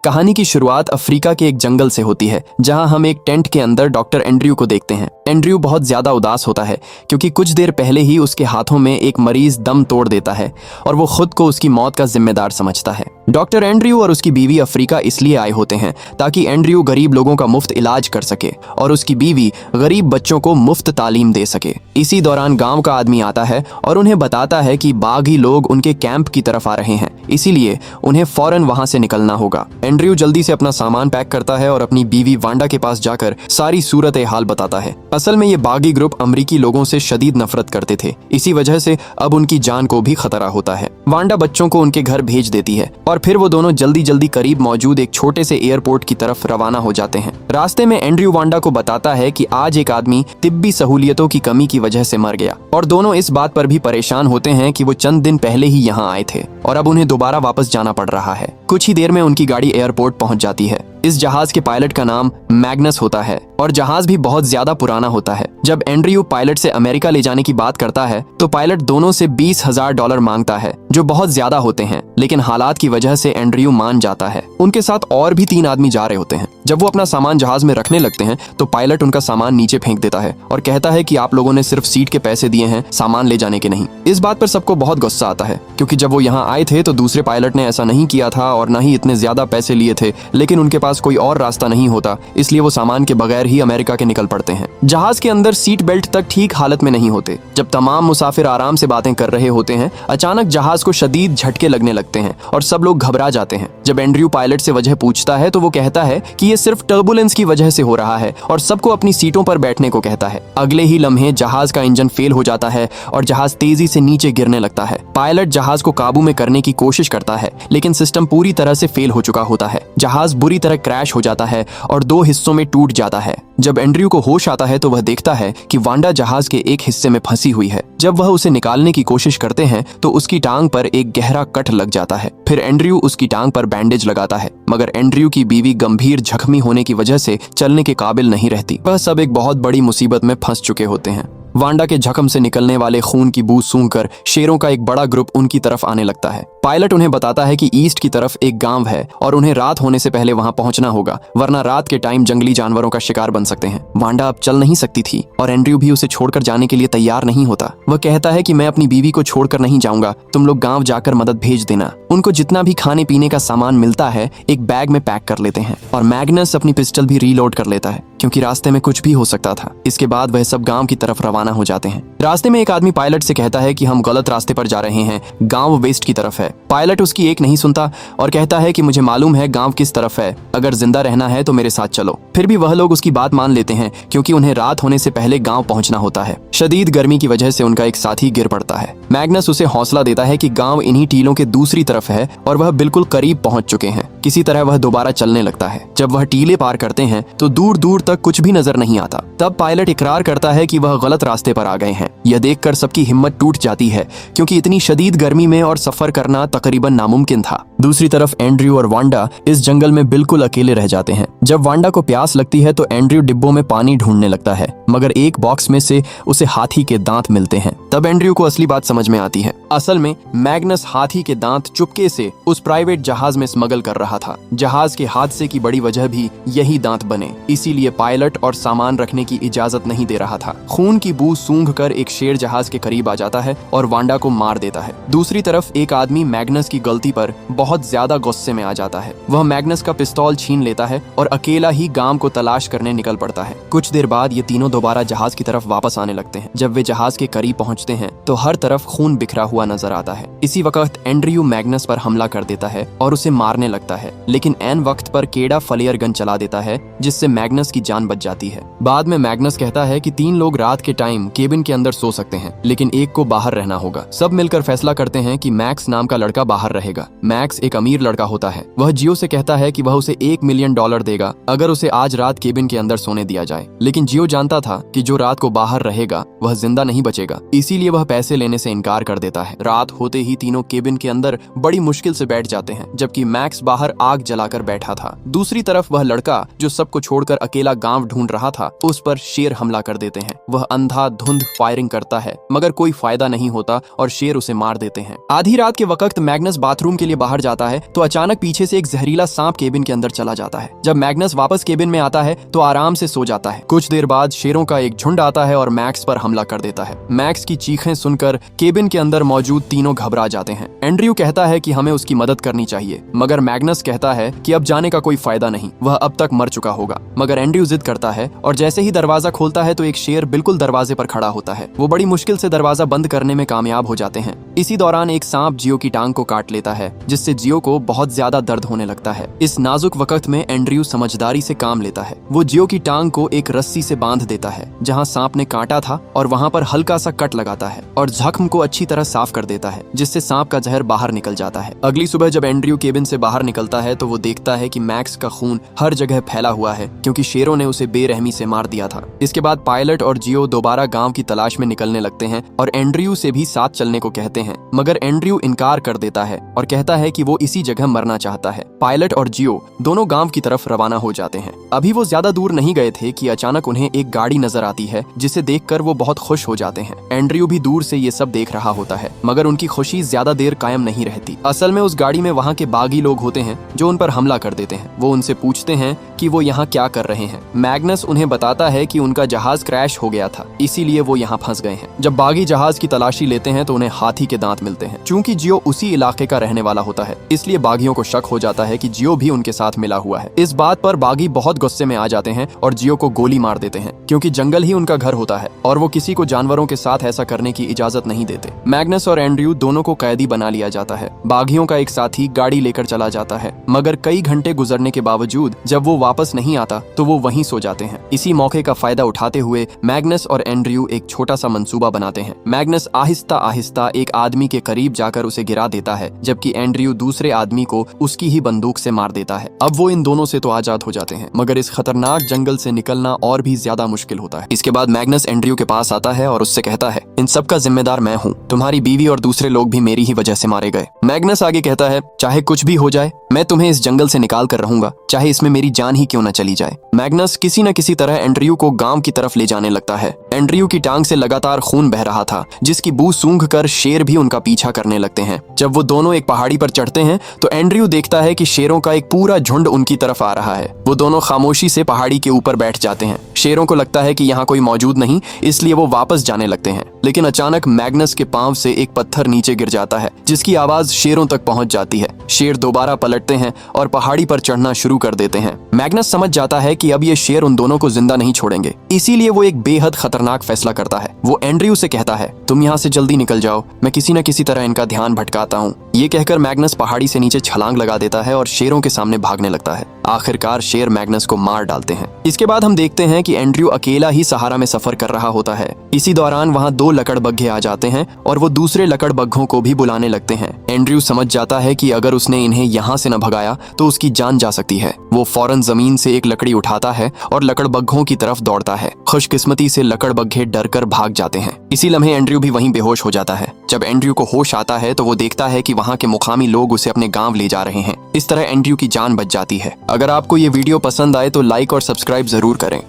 कहानी की शुरुआत अफ्रीका के एक जंगल से होती है, जहां हम एक टेंट के अंदर डॉक्टर एंड्रयू को देखते हैं। एंड्रयू बहुत ज्यादा उदास होता है क्योंकि कुछ देर पहले ही उसके हाथों में एक मरीज दम तोड़ देता है और वो खुद को उसकी मौत का जिम्मेदार समझता है। डॉक्टर एंड्रयू और उसकी बीवी अफ्रीका इसलिए आए होते हैं ताकि एंड्रयू गरीब लोगों का मुफ्त इलाज कर सके और उसकी बीवी गरीब बच्चों को मुफ्त तालीम दे सके। इसी दौरान गांव का आदमी आता है और उन्हें बताता है कि बागी लोग उनके कैंप की तरफ आ रहे हैं, इसीलिए उन्हें फौरन वहां से निकलना होगा। एंड्रयू जल्दी से अपना सामान पैक करता है और अपनी बीवी वांडा के पास जाकर सारी सूरत हाल बताता है। असल में ये बागी ग्रुप अमरीकी लोगों से शदीद नफरत करते थे, इसी वजह से अब उनकी जान को भी खतरा होता है। वांडा बच्चों को उनके घर भेज देती है और फिर वो दोनों जल्दी जल्दी करीब मौजूद एक छोटे से एयरपोर्ट की तरफ रवाना हो जाते हैं। रास्ते में एंड्रयू वांडा को बताता है कि आज एक आदमी तिब्बी सहूलियतों की कमी की वजह से मर गया और दोनों इस बात पर भी परेशान होते हैं कि वो चंद दिन पहले ही यहाँ आए थे और अब उन्हें दोबारा वापस जाना पड़ रहा है। कुछ ही देर में उनकी गाड़ी एयरपोर्ट पहुंच जाती है। इस जहाज के पायलट का नाम मैग्नस होता है और जहाज भी बहुत ज्यादा पुराना होता है। जब एंड्रयू पायलट से अमेरिका ले जाने की बात करता है तो पायलट दोनों से $20,000 मांगता है, जो बहुत ज्यादा होते हैं, लेकिन हालात की वजह से एंड्रयू मान जाता है। उनके साथ और भी 3 आदमी जा रहे होते हैं। जब वो अपना सामान जहाज में रखने लगते हैं तो पायलट उनका सामान नीचे फेंक देता है और कहता है कि आप लोगों ने सिर्फ सीट के पैसे दिए हैं, सामान ले जाने के नहीं। इस बात पर सबको बहुत गुस्सा आता है क्योंकि जब वो यहाँ आए थे तो दूसरे पायलट ने ऐसा नहीं किया था और न ही इतने ज्यादा पैसे लिए थे, लेकिन उनके पास कोई और रास्ता नहीं होता, इसलिए वो सामान के बगैर ही अमेरिका के निकल पड़ते हैं। जहाज के अंदर सीट बेल्ट तक ठीक हालत में नहीं होते। जब तमाम मुसाफिर आराम से बातें कर रहे होते हैं, अचानक जहाज को शदीद झटके लगने लगते हैं और सब लोग घबरा जाते हैं। जब एंड्रयू पायलट से वजह पूछता है तो वो कहता है कि ये सिर्फ टर्बुलेंस की वजह से हो रहा है और सबको अपनी सीटों पर बैठने को कहता है। अगले ही लम्हे जहाज का इंजन फेल हो जाता है और जहाज तेजी से नीचे गिरने लगता है। पायलट जहाज को काबू में करने की कोशिश करता है, लेकिन सिस्टम पूरी तरह से फेल हो चुका होता है। जहाज बुरी तरह क्रैश हो जाता है और 2 हिस्सों में टूट जाता है। जब एंड्रयू को होश आता है तो वह देखता है कि वांडा जहाज के एक हिस्से में फंसी हुई है। जब वह उसे निकालने की कोशिश करते हैं तो उसकी टांग पर एक गहरा कट लग जाता है। फिर एंड्रयू उसकी टांग पर बैंडेज लगाता है, मगर एंड्रयू की बीवी गंभीर जख्मी होने की वजह से चलने के काबिल नहीं रहती। वह सब एक बहुत बड़ी मुसीबत में फंस चुके होते हैं। वांडा के जख्म से निकलने वाले खून की बू सूंघकर शेरों का एक बड़ा ग्रुप उनकी तरफ आने लगता है। पायलट उन्हें बताता है कि ईस्ट की तरफ एक गांव है और उन्हें रात होने से पहले वहां पहुंचना होगा, वरना रात के टाइम जंगली जानवरों का शिकार बन सकते हैं। वांडा अब चल नहीं सकती थी और एंड्रयू भी उसे छोड़कर जाने के लिए तैयार नहीं होता। वह कहता है कि मैं अपनी बीवी को छोड़कर नहीं जाऊंगा, तुम लोग गाँव जाकर मदद भेज देना। उनको जितना भी खाने पीने का सामान मिलता है एक बैग में पैक कर लेते हैं और मैग्नस अपनी पिस्टल भी रीलोड कर लेता है क्योंकि रास्ते में कुछ भी हो सकता था। इसके बाद वह सब गांव की तरफ रवाना हो जाते हैं। रास्ते में एक आदमी पायलट से कहता है कि हम गलत रास्ते पर जा रहे हैं, गांव वेस्ट की तरफ है। पायलट उसकी एक नहीं सुनता और कहता है कि मुझे मालूम है गांव किस तरफ है, अगर जिंदा रहना है तो मेरे साथ चलो। फिर भी वह लोग उसकी बात मान लेते हैं क्योंकि उन्हें रात होने से पहले गांव पहुंचना होता है। शदीद गर्मी की वजह से उनका एक साथी गिर पड़ता है। मैग्नस उसे हौसला देता है कि गांव इन्हीं टीलों के दूसरी तरफ है और वह बिल्कुल करीब पहुंच चुके हैं। किसी तरह वह दोबारा चलने लगता है। जब वह टीले पार करते हैं तो दूर दूर तक कुछ भी नजर नहीं आता। तब पायलट इकरार करता है कि वह गलत रास्ते पर आ गए हैं। यह देखकर सबकी हिम्मत टूट जाती है क्योंकि इतनी शदीद गर्मी में और सफर करना तकरीबन नामुमकिन था। दूसरी तरफ एंड्रयू और वांडा इस जंगल में बिल्कुल अकेले रह जाते हैं। जब वांडा को प्यास लगती है तो एंड्रयू डिब्बों में पानी ढूंढने लगता है, मगर एक बॉक्स में से उसे हाथी के दांत मिलते हैं। तब एंड्रयू को असली बात समझ में आती है। असल में मैग्नस हाथी के दांत चुपके से उस प्राइवेट जहाज में स्मगल कर रहा था। जहाज के हादसे की बड़ी वजह भी यही दांत बने, इसीलिए पायलट और सामान रखने की इजाजत नहीं दे रहा था। खून की बू सूंघकर एक शेर जहाज के करीब आ जाता है और वांडा को मार देता है। दूसरी तरफ एक आदमी मैग्नस की गलती पर बहुत ज्यादा गुस्से में आ जाता है। वह मैग्नस का पिस्तौल छीन लेता है और अकेला ही गांव को तलाश करने निकल पड़ता है। कुछ देर बाद ये तीनों दोबारा जहाज की तरफ वापस आने लगते हैं। जब वे जहाज के करीब पहुंचते हैं तो हर तरफ खून बिखरा हुआ नजर आता है। इसी वक्त एंड्रयू मैग्नस पर हमला कर देता है और उसे मारने लगता है, लेकिन ऐन वक्त पर केडा फ्लेयर गन चला देता है जिससे मैग्नस की जान बच जाती है। बाद में मैग्नस कहता है कि 3 लोग रात के टाइम केबिन के अंदर सो सकते हैं, लेकिन एक को बाहर रहना होगा। सब मिलकर फैसला करते हैं कि मैक्स नाम का लड़का बाहर रहेगा। मैक्स एक अमीर लड़का होता है। वह जियो से कहता है कि वह उसे $1 मिलियन देगा अगर उसे आज रात केबिन के अंदर सोने दिया जाए, लेकिन जियो जानता था कि जो रात को बाहर रहेगा वह जिंदा नहीं बचेगा, इसीलिए वह पैसे लेने से इनकार कर देता है। रात होते ही तीनों केबिन के अंदर बड़ी मुश्किल से बैठ जाते हैं, जबकि मैक्स बाहर आग जलाकर बैठा था। दूसरी तरफ वह लड़का जो सबको छोड़कर अकेला अकेला गांव ढूंढ रहा था उस पर शेर हमला कर देते हैं। वह अंधाधुंध फायरिंग करता है मगर कोई फायदा नहीं होता और शेर उसे मार देते हैं। आधी रात के वक्त मैग्नस बाथरूम के लिए बाहर जाता है तो अचानक पीछे से एक जहरीला सांप केबिन के अंदर चला जाता है। जब मैग्नस वापस केबिन में आता है तो आराम से सो जाता है। कुछ देर बाद शेरों का एक झुंड आता है और मैक्स पर हमला कर देता है। मैक्स की चीखें सुनकर केबिन के अंदर मौजूद तीनों घबरा जाते हैं। एंड्रयू कहता है कि हमें उसकी मदद करनी चाहिए मगर मैग्नस कहता है कि अब जाने का कोई फायदा नहीं, वह अब तक मर चुका होगा। मगर एंड्रयू जिद करता है और जैसे ही दरवाजा खोलता है तो एक शेर बिल्कुल दरवाजे पर खड़ा होता है। वो बड़ी मुश्किल से दरवाजा बंद करने में कामयाब हो जाते हैं। इसी दौरान एक सांप जियो की टांग को काट लेता है जिससे जियो को बहुत ज्यादा दर्द होने लगता है। इस नाजुक वक्त में एंड्रयू समझदारी से काम लेता है। वो जियो की टांग को एक रस्सी से बांध देता है जहां सांप ने काटा था और वहां पर हल्का सा कट लगाता है और जख्म को अच्छी तरह साफ कर देता है जिससे सांप का जहर बाहर निकल जाता है। अगली सुबह जब एंड्रयू केबिन से बाहर निकलता है तो वो देखता है कि मैक्स का खून हर जगह फैला हुआ है क्योंकि शेरों ने उसे बेरहमी से मार दिया था। इसके बाद पायलट और जियो दोबारा गांव की तलाश में निकलने लगते हैं और एंड्रयू से भी साथ चलने को कहते हैं मगर एंड्रयू इनकार कर देता है और कहता है कि वो इसी जगह मरना चाहता है। पायलट और जियो दोनों गांव की तरफ रवाना हो जाते हैं। अभी वो ज्यादा दूर नहीं गए थे कि अचानक उन्हें एक गाड़ी नजर आती है जिसे देखकर वो बहुत खुश हो जाते हैं। एंड्रयू भी दूर से ये सब देख रहा होता है मगर उनकी खुशी ज्यादा देर कायम नहीं रहती। असल में उस गाड़ी में वहाँ के बागी लोग होते हैं जो उन पर हमला कर देते हैं। वो उनसे पूछते हैं कि वो यहाँ क्या कर रहे हैं। मैग्नस उन्हें बताता है कि उनका जहाज क्रैश हो गया था इसीलिए वो यहाँ फंस गए हैं। जब बागी जहाज की तलाशी लेते हैं तो उन्हें हाथी के दांत मिलते हैं। चूंकि जियो उसी इलाके का रहने वाला होता है इसलिए बागियों को शक हो जाता है कि जियो भी उनके साथ मिला हुआ है। इस बात पर बागी बहुत गुस्से में आ जाते हैं और जियो को गोली मार देते हैं क्योंकि जंगल ही उनका घर होता है और वो किसी को जानवरों के साथ ऐसा करने की इजाजत नहीं देते। मैग्नस और एंड्रयू दोनों को कैदी बना लिया जाता है। बागियों का एक साथी गाड़ी लेकर चला जाता है मगर कई घंटे गुजरने के बावजूद जब वो वापस नहीं आता तो वो वहीं सो जाते हैं। इसी मौके का फायदा उठाते हुए मैग्नस और एंड्रयू एक छोटा सा मंसूबा बनाते हैं। मैग्नस आहिस्ता आहिस्ता एक आदमी के करीब जाकर उसे गिरा देता है जबकि एंड्रयू दूसरे आदमी को उसकी ही बंदूक से मार देता है। अब वो इन दोनों से तो आजाद हो जाते हैं मगर इस खतरनाक जंगल से निकलना और भी ज्यादा मुश्किल होता है। इसके बाद मैग्नस एंड्रयू के पास आता है और उससे कहता है इन सब का जिम्मेदार मैं हूँ, तुम्हारी बीवी और दूसरे लोग भी मेरी ही वजह से मारे गए। मैग्नस आगे कहता है चाहे कुछ भी हो जाए मैं तुम्हें इस जंगल से निकाल कर रहूंगा, चाहे इसमें मेरी जान ही क्यों न चली जाए। मैग्नस किसी न किसी तरह एंड्रयू को गांव की तरफ ले जाने लगता है। एंड्रयू की टांग से लगातार खून बह रहा था जिसकी बू सूंघ कर शेर भी उनका पीछा करने लगते हैं। जब वो दोनों एक पहाड़ी पर चढ़ते हैं तो एंड्रयू देखता है कि शेरों का एक पूरा झुंड उनकी तरफ आ रहा है। वो दोनों खामोशी से पहाड़ी के ऊपर बैठ जाते हैं। शेरों को लगता है कि यहाँ कोई मौजूद नहीं इसलिए वो वापस जाने लगते हैं लेकिन अचानक मैग्नस के पांव से एक पत्थर नीचे गिर जाता है जिसकी आवाज शेरों तक पहुंच जाती है। शेर दोबारा पलटते हैं और पहाड़ी पर चढ़ना शुरू कर देते हैं। मैग्नस समझ जाता है कि अब ये शेर उन दोनों को जिंदा नहीं छोड़ेंगे इसीलिए वो एक बेहद खतरनाक फैसला करता है। वो एंड्रयू से कहता है तुम यहाँ से जल्दी निकल जाओ, मैं किसी न किसी तरह इनका ध्यान भटकाता हूँ। ये कहकर मैग्नस पहाड़ी से नीचे छलांग लगा देता है और शेरों के सामने भागने लगता है। आखिरकार शेर मैग्नस को मार डालते हैं। इसके बाद हम देखते हैं कि एंड्रयू अकेला ही सहारा में सफर कर रहा होता है। इसी दौरान वहाँ दो लकड़बग्घे आ जाते हैं और वो दूसरे लकड़बग्घों को भी बुलाने लगते हैं। एंड्रयू समझ जाता है कि अगर उसने इन्हें यहाँ से न भगाया तो उसकी जान जा सकती है। वो फौरन जमीन से एक लकड़ी उठाता है और लकड़बग्घों की तरफ दौड़ता है। खुशकिस्मती से लकड़बग्घे डरकर भाग जाते हैं। इसी लम्हे एंड्रयू भी वहीं बेहोश हो जाता है। जब एंड्रयू को होश आता है तो वो देखता है कि वहाँ के मुकामी लोग उसे अपने गांव ले जा रहे हैं। इस तरह एंड्रयू की जान बच जाती है। अगर आपको ये वीडियो पसंद आए तो लाइक और सब्सक्राइब जरूर करें।